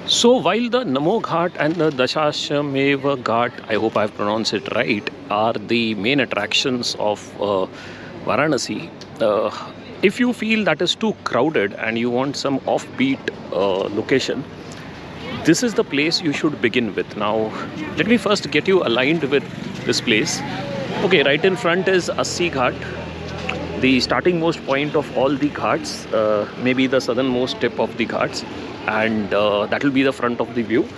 So while the Namo Ghat and the Dashashmeva Ghat, I hope I've pronounced it right, are the main attractions of Varanasi, if you feel that is too crowded and you want some offbeat location, this is the place you should begin with. Now, let me first get you aligned with this place. Okay, right in front is Assi Ghat, the starting most point of all the ghats, maybe the southernmost tip of the ghats, and that will be the front of the view.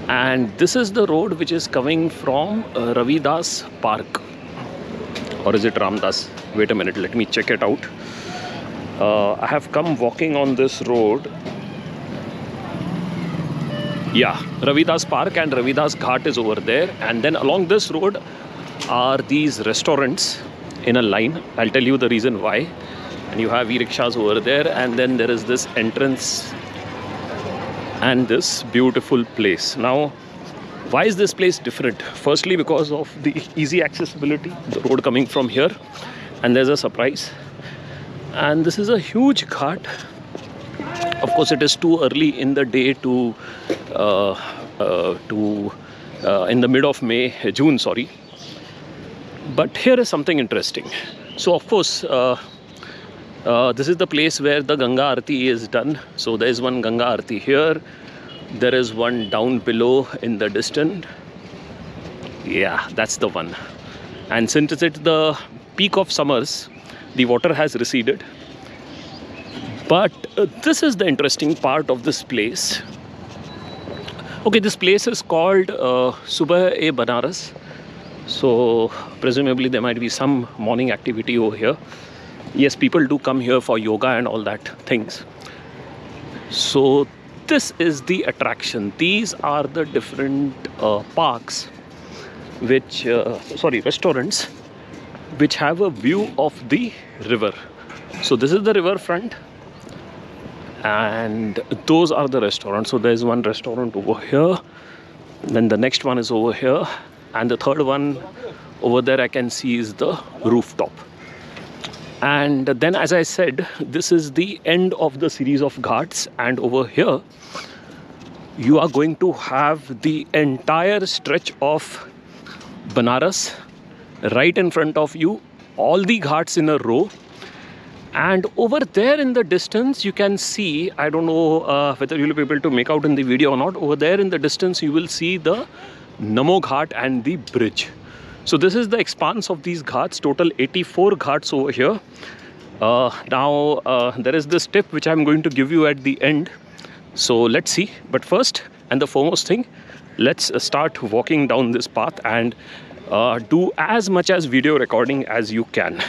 And this is the road which is coming from Ravidas Park, or is it Ramdas? Wait a minute, let me check it out. I have come walking on this road. Yeah, Ravidas Park and Ravidas Ghat is over there, and then along this road are these restaurants in a line. I'll tell you the reason why. And you have e-rickshaws over there, and then there is this entrance and this beautiful place. Now, why is this place different? Firstly, because of the easy accessibility, the road coming from here, and there's a surprise. And this is a huge ghat. Of course, it is too early in the day to in the mid of June, sorry. But here is something interesting. So, of course, this is the place where the Ganga Aarti is done. So there is one Ganga Aarti here. There is one down below in the distance. Yeah, that's the one. And since it's the peak of summers, the water has receded. But this is the interesting part of this place. Okay, this place is called Subah-e-Banaras. So presumably there might be some morning activity over here. Yes, people do come here for yoga and all that things. So this is the attraction. These are the different parks which restaurants which have a view of the river. So this is the river front, and those are the restaurants. So there is one restaurant over here, then the next one is over here, and the third one over there I can see is the rooftop. And then, as I said, this is the end of the series of ghats, and over here you are going to have the entire stretch of Banaras right in front of you, all the ghats in a row. And over there in the distance you can see, I don't know whether you'll be able to make out in the video or not, over there in the distance you will see the Namo Ghat and the bridge. So this is the expanse of these ghats, total 84 ghats over here. Now there is this tip which I'm going to give you at the end. So let's see. But first and the foremost thing, let's start walking down this path and do as much as video recording as you can.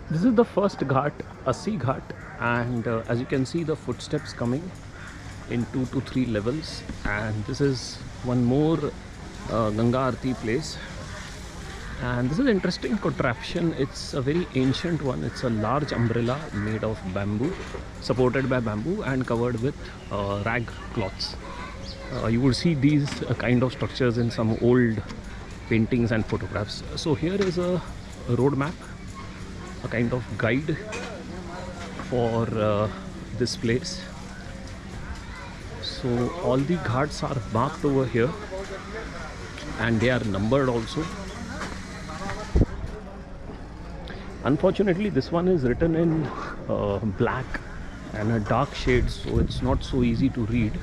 This is the first ghat, Assi Ghat, and as you can see the footsteps coming in 2 to 3 levels. And this is one more Ganga Aarti place, and this is an interesting contraption. It's a very ancient one. It's a large umbrella made of bamboo, supported by bamboo and covered with rag cloths. You will see these kind of structures in some old paintings and photographs. So here is a road map, a kind of guide for this place. So all the ghats are marked over here, and they are numbered also. Unfortunately, this one is written in black and a dark shade, so it's not so easy to read.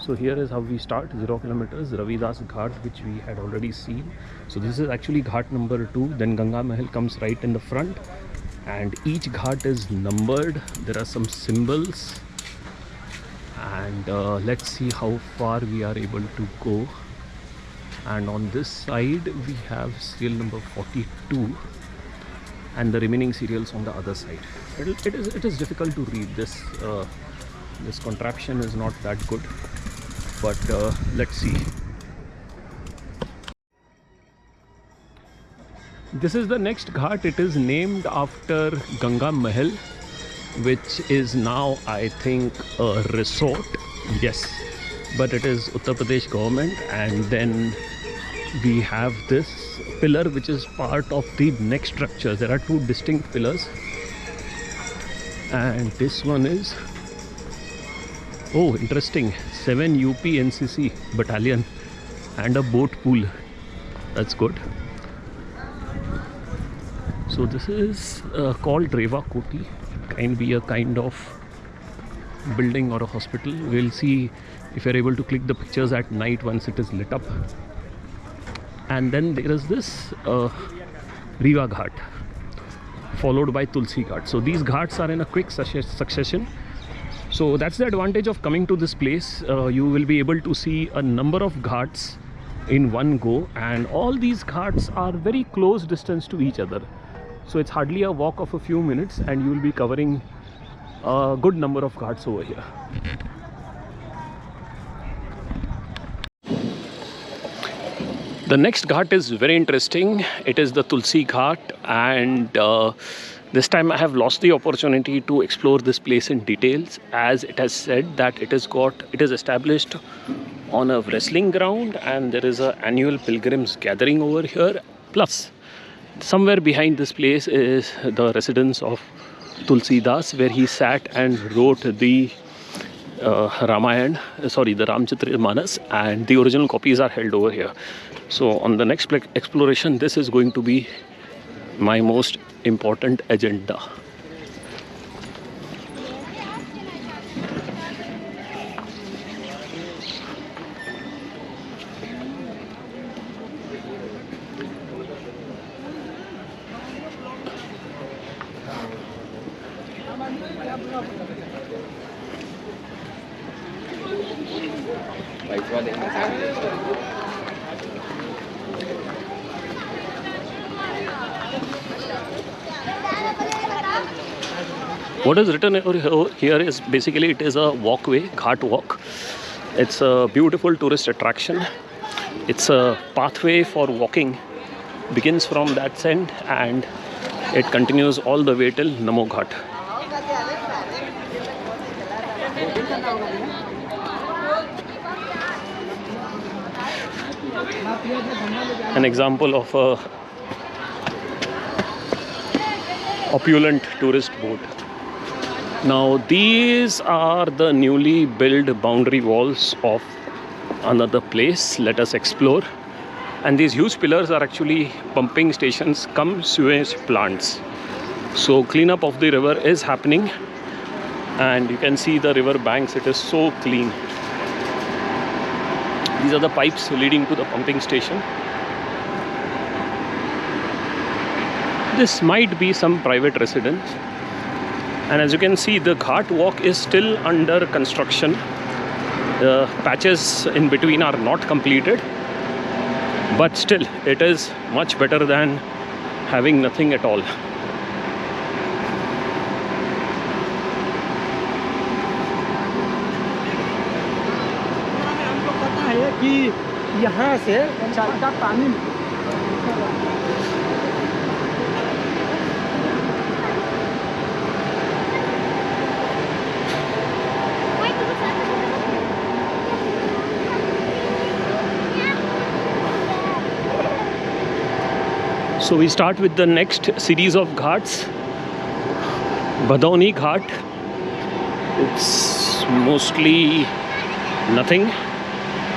So here is how we start, 0 kilometers, Ravidas Ghat, which we had already seen. So this is actually ghat number 2. Then Ganga Mahal comes right in the front, and each ghat is numbered. There are some symbols, and let's see how far we are able to go. And on this side we have serial number 42, and the remaining serials on the other side. It is difficult to read this. This contraption is not that good, but let's see. This is the next ghat. It is named after Ganga Mahal, which is now, I think, a resort. Yes, but it is Uttar Pradesh government. And then we have this pillar which is part of the neck structure. There are two distinct pillars, and this one is, oh interesting, 7 UP NCC battalion and a boat pool. That's good. So this is called Reva Koti. Can be a kind of building or a hospital. We'll see if you're able to click the pictures at night once it is lit up. And then there is this Riva Ghat, followed by Tulsi Ghat. So these ghats are in a quick succession. So that's the advantage of coming to this place. You will be able to see a number of ghats in one go, and all these ghats are very close distance to each other. So it's hardly a walk of a few minutes and you will be covering a good number of ghats over here. The next ghat is very interesting. It is the Tulsi Ghat, and this time I have lost the opportunity to explore this place in details, as it has said that it is established on a wrestling ground, and there is an annual pilgrims gathering over here. Plus, somewhere behind this place is the residence of Tulsidas, where he sat and wrote the Ramayana, the Ramcharitmanas, and the original copies are held over here. So on the next exploration, this is going to be my most important agenda. What is written over here is basically, it is a walkway, Ghat Walk. It's a beautiful tourist attraction. It's a pathway for walking. Begins from that end and it continues all the way till Namo Ghat. An example of a opulent tourist boat. Now these are the newly built boundary walls of another place. Let us explore. And these huge pillars are actually pumping stations cum sewage plants. So cleanup of the river is happening, and you can see the river banks. It is so clean. These are the pipes leading to the pumping station. This might be some private residence. And as you can see, the Ghat Walk is still under construction. The patches in between are not completed. But still, it is much better than having nothing at all. So we start with the next series of ghats, Badauni Ghat. It's mostly nothing.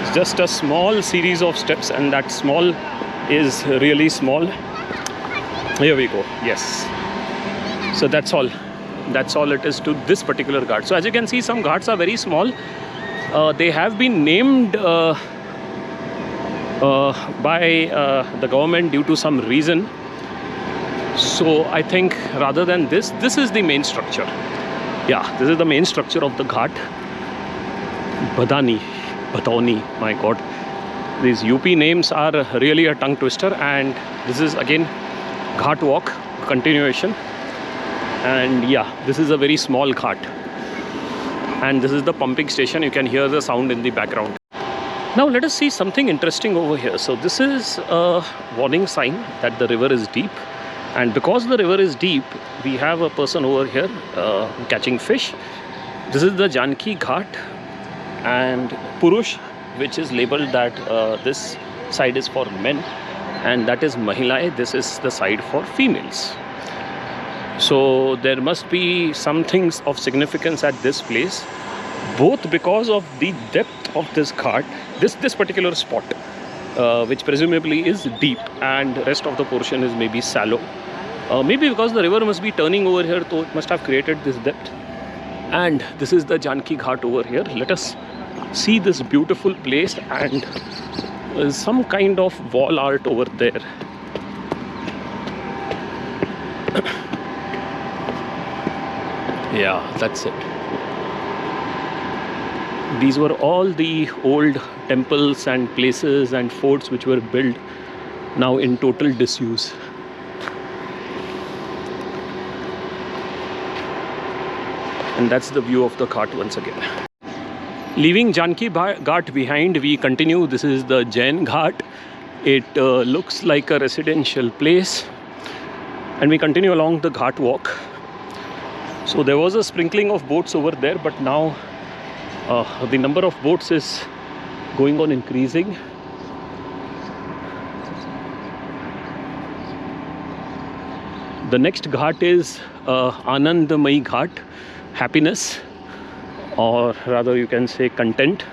It's just a small series of steps, and that small is really small. Here we go. Yes. So that's all. That's all it is to this particular ghat. So as you can see, some ghats are very small. They have been named by the government due to some reason. So I think rather than this is the main structure. Yeah, this is the main structure of the ghat. Badauni, my god. These UP names are really a tongue twister, and this is again Ghat Walk continuation. And yeah, this is a very small ghat. And this is the pumping station. You can hear the sound in the background. Now let us see something interesting over here. So this is a warning sign that the river is deep, and because the river is deep, we have a person over here catching fish. This is the Janki Ghat, and Purush, which is labeled that this side is for men, and that is Mahilaye. This is the side for females. So there must be some things of significance at this place, both because of the depth of this ghat, this particular spot, which presumably is deep, and rest of the portion is maybe shallow. Maybe because the river must be turning over here, so it must have created this depth. And this is the Janki Ghat over here. Let us see this beautiful place, and some kind of wall art over there. Yeah, that's it. These were all the old temples and places and forts which were built, now in total disuse. And that's the view of the ghat once again. Leaving Janki Ghat behind, we continue. This is the Jain Ghat. It looks like a residential place. And we continue along the Ghat Walk. So there was a sprinkling of boats over there, but now the number of boats is going on increasing. The next ghat is Anandamayi Ghat, happiness, or rather you can say content.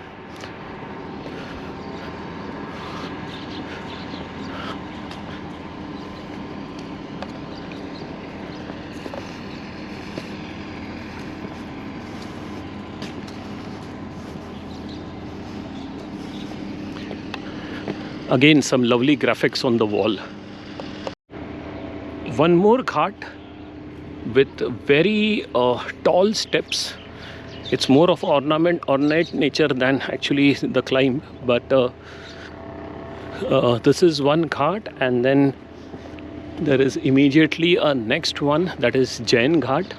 Again, some lovely graphics on the wall. One more ghat with very tall steps. It's more of ornate nature than actually the climb. But this is one ghat, and then there is immediately a next one, that is Jain Ghat.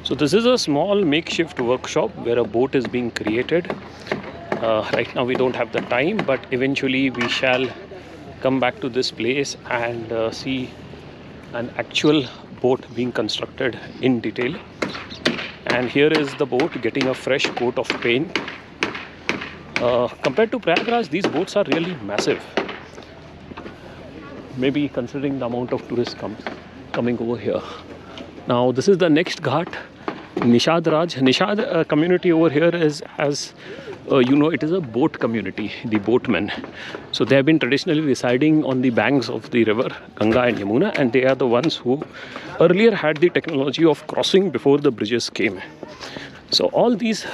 So this is a small makeshift workshop where a boat is being created. Right now we don't have the time, but eventually we shall come back to this place and see an actual boat being constructed in detail. And here is the boat getting a fresh coat of paint. Compared to Prayagraj, these boats are really massive. Maybe considering the amount of tourists coming over here. Now this is the next ghat, Nishad Raj. Nishad community over here is, as you know, it is a boat community, the boatmen. So they have been traditionally residing on the banks of the river Ganga and Yamuna, and they are the ones who earlier had the technology of crossing before the bridges came. So all these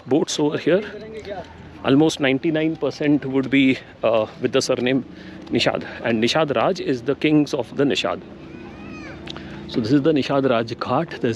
boats over here, almost 99% would be with the surname Nishad, and Nishad Raj is the kings of the Nishad. So this is the Nishad Raj Ghat. There's